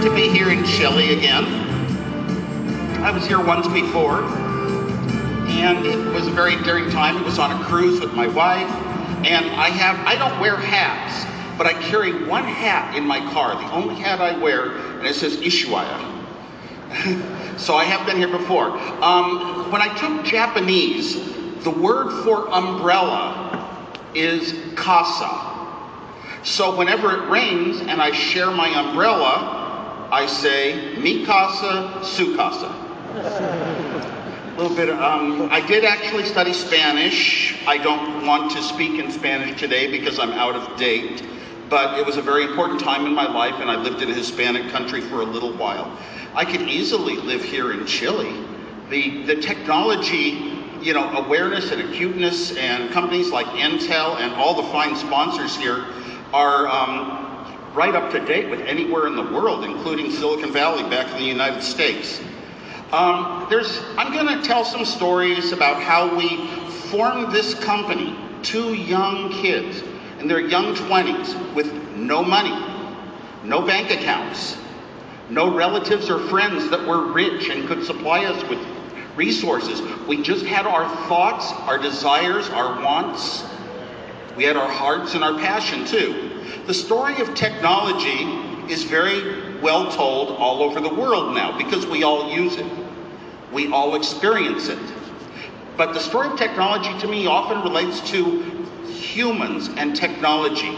great to be here in Chile again. I was here once before, and it was a very daring time. It was on a cruise with my wife, and I don't wear hats, but I carry one hat in my car, the only hat I wear, and it says Ishiwaya. So I have been here before. When I took Japanese, the word for umbrella is casa. So whenever it rains and I share my umbrella, I say mi casa, su casa. A little bit. I did actually study Spanish. I don't want to speak in Spanish today because I'm out of date. But it was a very important time in my life, and I lived in a Hispanic country for a little while. I could easily live here in Chile. The technology, awareness and acuteness, and companies like Entel and all the fine sponsors here are right up to date with anywhere in the world, including Silicon Valley back in the United States. I'm going to tell some stories about how we formed this company. Two young kids in their young 20s with no money, no bank accounts, no relatives or friends that were rich and could supply us with resources. We just had our thoughts, our desires, our wants. We had our hearts and our passion too. The story of technology is very well told all over the world now because we all use it. We all experience it. But the story of technology to me often relates to humans and technology,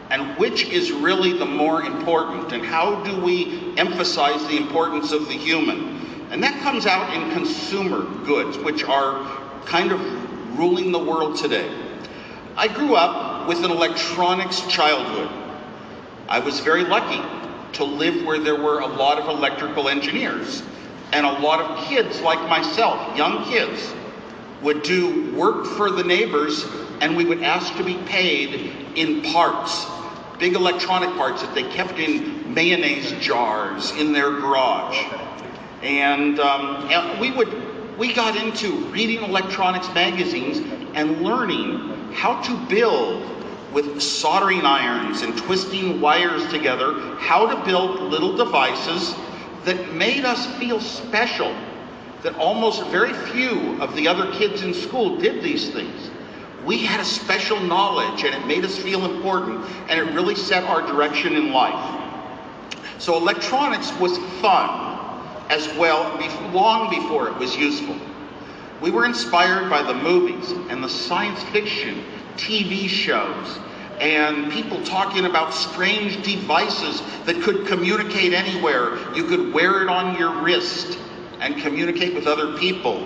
and which is really the more important, and how do we emphasize the importance of the human? And that comes out in consumer goods, which are kind of ruling the world today. I grew up with an electronics childhood. I was very lucky to live where there were a lot of electrical engineers, and a lot of kids like myself, young kids, would do work for the neighbors, and we would ask to be paid in parts, big electronic parts that they kept in mayonnaise jars in their garage. And we got into reading electronics magazines and learning how to build with soldering irons and twisting wires together, how to build little devices that made us feel special, that almost very few of the other kids in school did these things. We had a special knowledge, and it made us feel important, and it really set our direction in life. So electronics was fun as well, long before it was useful. We were inspired by the movies and the science fiction TV shows, and people talking about strange devices that could communicate anywhere. You could wear it on your wrist and communicate with other people.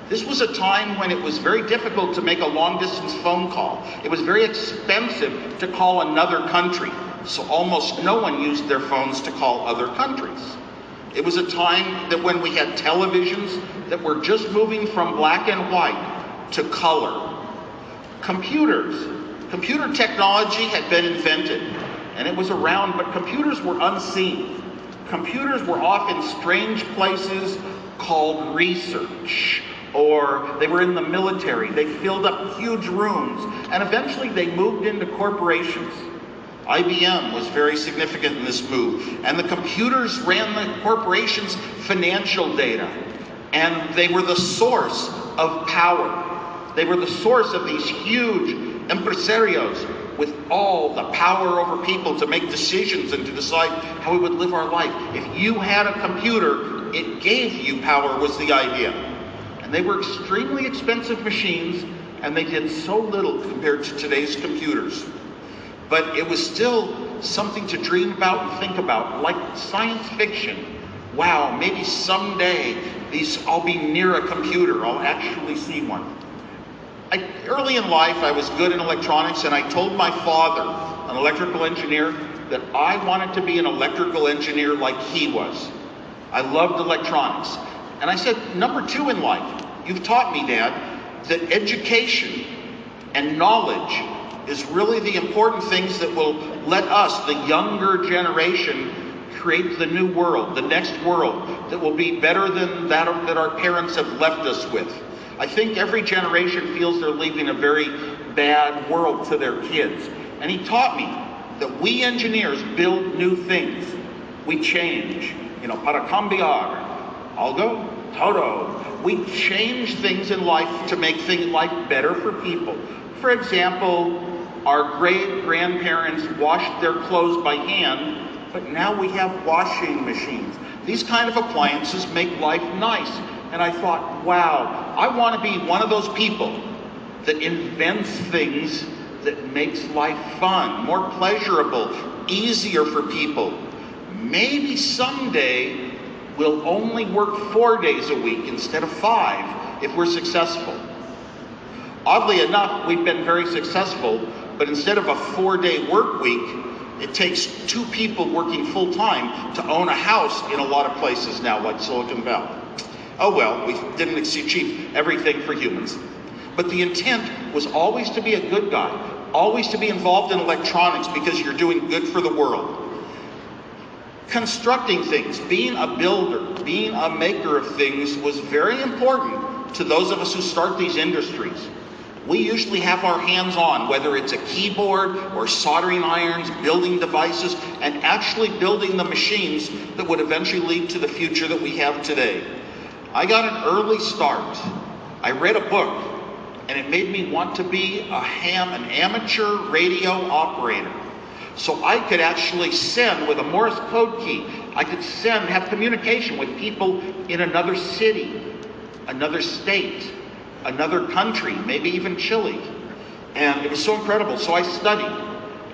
This was a time when it was very difficult to make a long-distance phone call. It was very expensive to call another country, so almost no one used their phones to call other countries. It was a time that when we had televisions that were just moving from black and white to color. Computer technology had been invented, and it was around, but computers were unseen. Computers were off in strange places called research, or they were in the military. They filled up huge rooms, and eventually they moved into corporations. IBM was very significant in this move, and the computers ran the corporation's financial data, and they were the source of power. They were the source of these huge empresarios with all the power over people to make decisions and to decide how we would live our life. If you had a computer, it gave you power, was the idea. And they were extremely expensive machines, and they did so little compared to today's computers. But it was still something to dream about and think about, like science fiction. Wow, maybe someday I'll be near a computer, I'll actually see one. Early in life, I was good in electronics, and I told my father, an electrical engineer, that I wanted to be an electrical engineer like he was. I loved electronics. And I said, number 2 in life, you've taught me, Dad, that education and knowledge is really the important things that will let us, the younger generation, create the new world, the next world that will be better than that our parents have left us with. I think every generation feels they're leaving a very bad world to their kids. And he taught me that we engineers build new things. We change, para cambiar, algo, todo. We change things in life to make life better for people. For example, our great-grandparents washed their clothes by hand, but now we have washing machines. These kind of appliances make life nice. And I thought, wow, I want to be one of those people that invents things that makes life fun, more pleasurable, easier for people. Maybe someday we'll only work 4 days a week instead of 5 if we're successful. Oddly enough, we've been very successful, but instead of a 4-day work week, it takes 2 people working full time to own a house in a lot of places now, like Silicon Valley. Oh well, we didn't achieve everything for humans. But the intent was always to be a good guy, always to be involved in electronics because you're doing good for the world. Constructing things, being a builder, being a maker of things was very important to those of us who start these industries. We usually have our hands on, whether it's a keyboard or soldering irons, building devices, and actually building the machines that would eventually lead to the future that we have today. I got an early start. I read a book, and it made me want to be an amateur radio operator. So I could actually send with a Morse code key. I could have communication with people in another city, another state, another country, maybe even Chile. And it was so incredible. So I studied.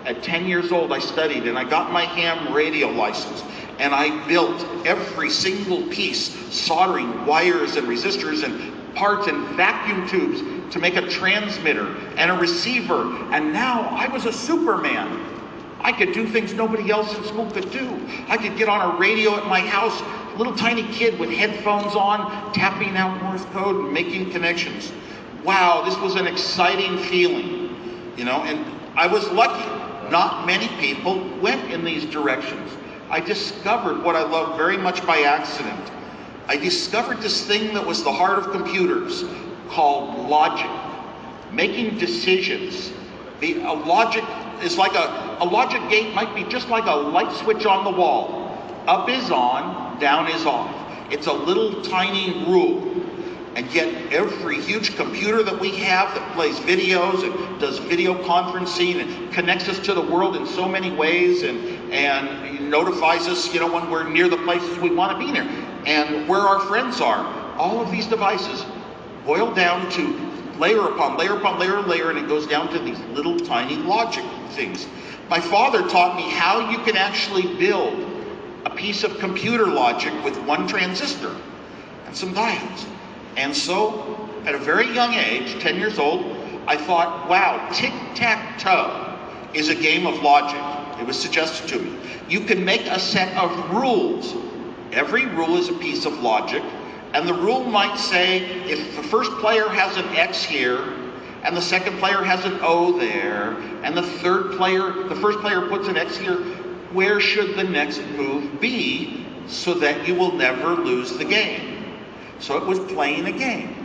At 10 years old, I studied, and I got my ham radio license. And I built every single piece, soldering wires and resistors and parts and vacuum tubes to make a transmitter and a receiver. And now I was a Superman. I could do things nobody else in school could do. I could get on a radio at my house, a little tiny kid with headphones on, tapping out Morse code and making connections. Wow, this was an exciting feeling, and I was lucky. Not many people went in these directions. I discovered what I love very much by accident. I discovered this thing that was the heart of computers called logic. Making decisions. A logic is like a logic gate might be just like a light switch on the wall. Up is on, down is off. It's a little tiny rule. And yet every huge computer that we have that plays videos and does video conferencing and connects us to the world in so many ways and notifies us, when we're near the places we want to be near and where our friends are. All of these devices boil down to layer upon layer upon layer and layer, and it goes down to these little tiny logic things. My father taught me how you can actually build a piece of computer logic with one transistor and some diodes. And so, at a very young age, 10 years old, I thought, wow, tic-tac-toe is a game of logic. It was suggested to me. You can make a set of rules. Every rule is a piece of logic. And the rule might say, if the first player has an X here, and the second player has an O there, and the first player puts an X here, where should the next move be so that you will never lose the game? So it was playing a game.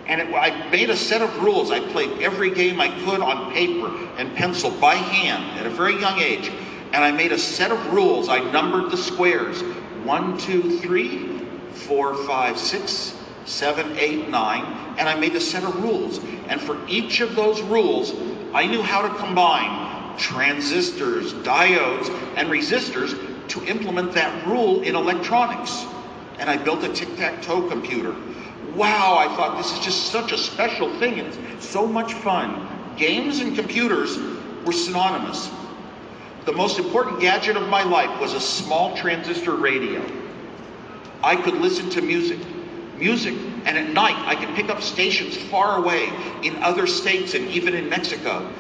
And I made a set of rules. I played every game I could on paper and pencil by hand at a very young age. And I made a set of rules. I numbered the squares. 1, 2, 3, 4, 5, 6, 7, 8, 9. And I made a set of rules. And for each of those rules, I knew how to combine transistors, diodes, and resistors to implement that rule in electronics. And I built a tic-tac-toe computer. Wow, I thought this is just such a special thing. It's so much fun. Games and computers were synonymous. The most important gadget of my life was a small transistor radio. I could listen to music, and at night I could pick up stations far away in other states and even in Mexico.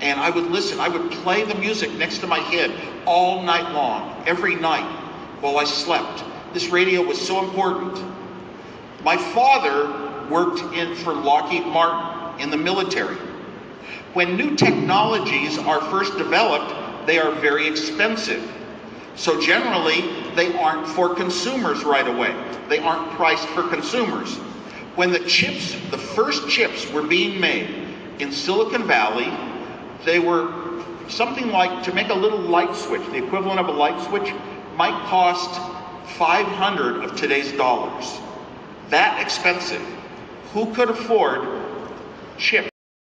And I would listen. I would play the music next to my head all night long, every night while I slept. This radio was so important. My father worked for Lockheed Martin in the military. When new technologies are first developed, they are very expensive. So generally, they aren't for consumers right away. They aren't priced for consumers. When the first chips were being made in Silicon Valley, they were something like, to make a little light switch, the equivalent of a light switch, might cost 500 of today's dollars. That expensive. Who could afford chips?